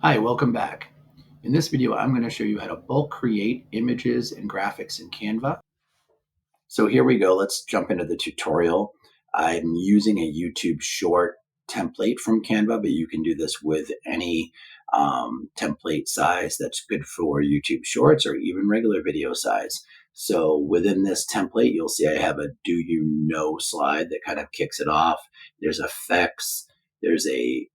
Hi, welcome back. In this video, I'm going to show you how to bulk create images and graphics in Canva. So here we go. Let's jump into the tutorial. I'm using a YouTube short template from Canva, but you can do this with any template size that's good for YouTube shorts or even regular video size. So within this template, you'll see I have a do you know slide that kind of kicks it off. There's effects. There's a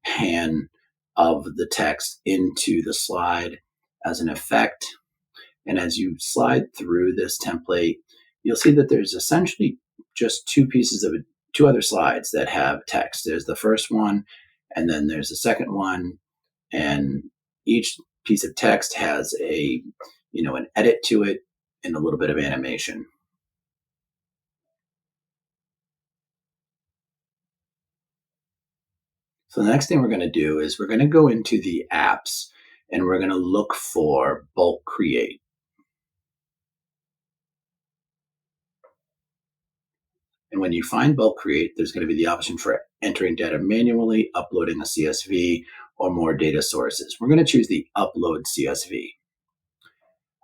pan of the text into the slide as an effect. And as you slide through this template, you'll see that there's essentially just two other slides that have text. There's the first one, and then there's the second one, and each piece of text has an edit to it and a little bit of animation. So the next thing we're going to do is we're going to go into the apps and we're going to look for bulk create. And when you find bulk create, there's going to be the option for entering data manually, uploading a CSV, or more data sources. We're going to choose the upload CSV.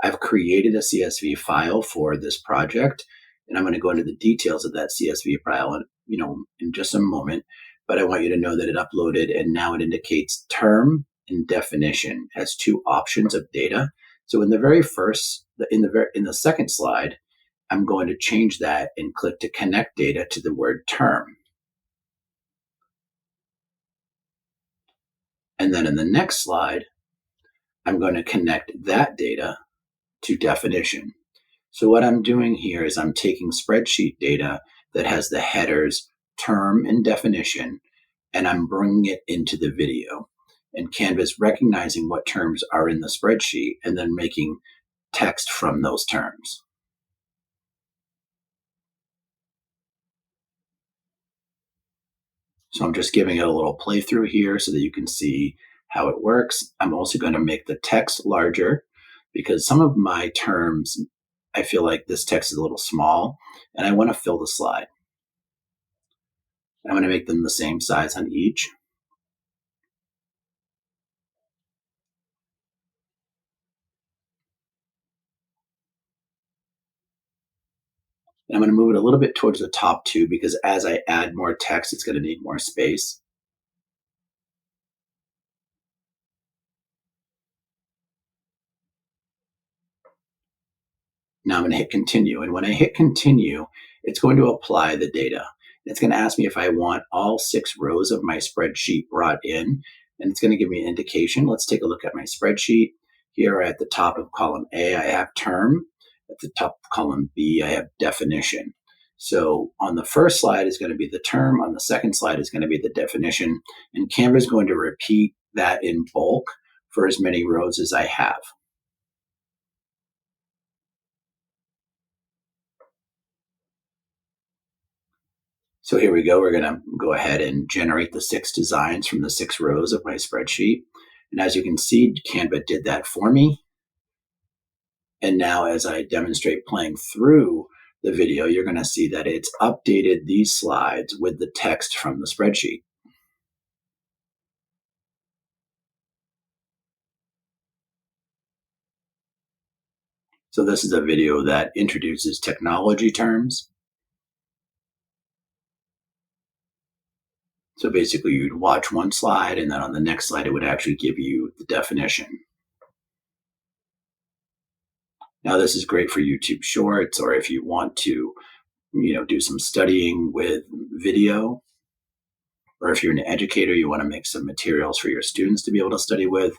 I've created a CSV file for this project, and I'm going to go into the details of that CSV file in just a moment. But I want you to know that it uploaded, and now it indicates term and definition as two options of data. So in the second slide, I'm going to change that and click to connect data to the word term. And then in the next slide, I'm going to connect that data to definition. So what I'm doing here is I'm taking spreadsheet data that has the headers, term, and definition, and I'm bringing it into the video. And Canva is recognizing what terms are in the spreadsheet and then making text from those terms. So I'm just giving it a little playthrough here so that you can see how it works. I'm also going to make the text larger because some of my terms, I feel like this text is a little small and I want to fill the slide. I'm going to make them the same size on each. And I'm going to move it a little bit towards the top too, because as I add more text, it's going to need more space. Now I'm going to hit continue. And when I hit continue, it's going to apply the data. It's going to ask me if I want all 6 rows of my spreadsheet brought in, and it's going to give me an indication. Let's take a look at my spreadsheet. Here at the top of column A, I have term. At the top of column B, I have definition. So on the first slide is going to be the term. On the second slide is going to be the definition. And Canva is going to repeat that in bulk for as many rows as I have. So here we go. We're going to go ahead and generate the 6 designs from the 6 rows of my spreadsheet. And as you can see, Canva did that for me. And now as I demonstrate playing through the video, you're going to see that it's updated these slides with the text from the spreadsheet. So this is a video that introduces technology terms. So basically you'd watch one slide and then on the next slide, it would actually give you the definition. Now this is great for YouTube Shorts, or if you want to, do some studying with video, or if you're an educator, you want to make some materials for your students to be able to study with.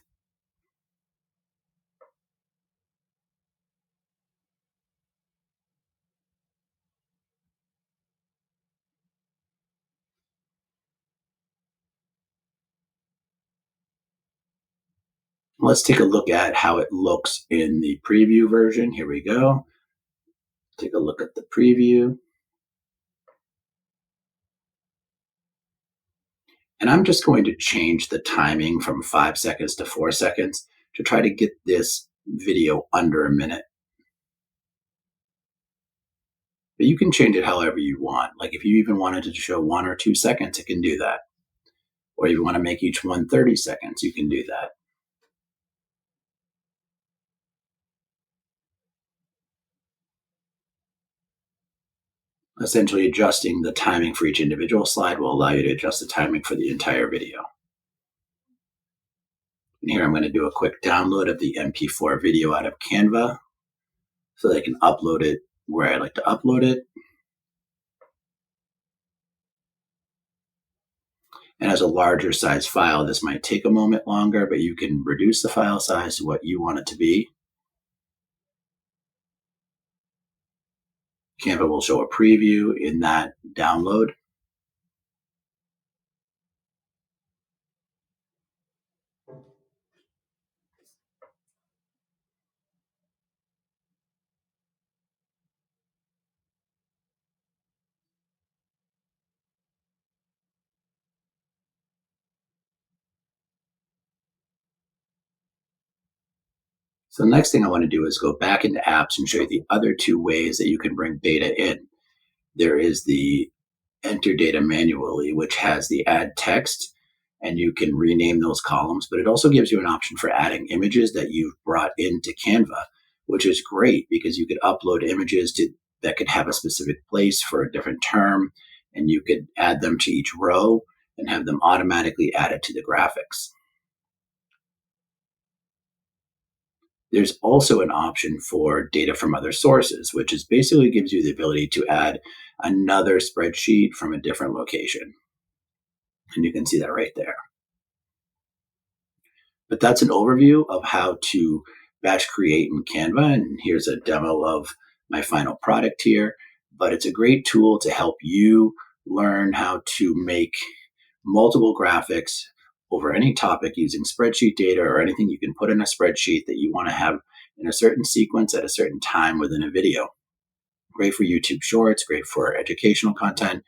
Let's take a look at how it looks in the preview version. Here we go. Take a look at the preview. And I'm just going to change the timing from 5 seconds to 4 seconds to try to get this video under a minute. But you can change it however you want. Like if you even wanted to show 1 or 2 seconds, it can do that. Or you want to make each one 30 seconds, you can do that. Essentially, adjusting the timing for each individual slide will allow you to adjust the timing for the entire video. And here I'm going to do a quick download of the MP4 video out of Canva so that I can upload it where I like to upload it. And as a larger size file, this might take a moment longer, but you can reduce the file size to what you want it to be. Canva will show a preview in that download. So the next thing I want to do is go back into apps and show you the other two ways that you can bring data in. There is the enter data manually, which has the add text, and you can rename those columns, but it also gives you an option for adding images that you've brought into Canva, which is great because you could upload images that could have a specific place for a different term, and you could add them to each row and have them automatically added to the graphics. There's also an option for data from other sources, which is basically gives you the ability to add another spreadsheet from a different location. And you can see that right there. But that's an overview of how to batch create in Canva. And here's a demo of my final product here. But it's a great tool to help you learn how to make multiple graphics over any topic using spreadsheet data or anything you can put in a spreadsheet that you want to have in a certain sequence at a certain time within a video. Great for YouTube Shorts, great for educational content,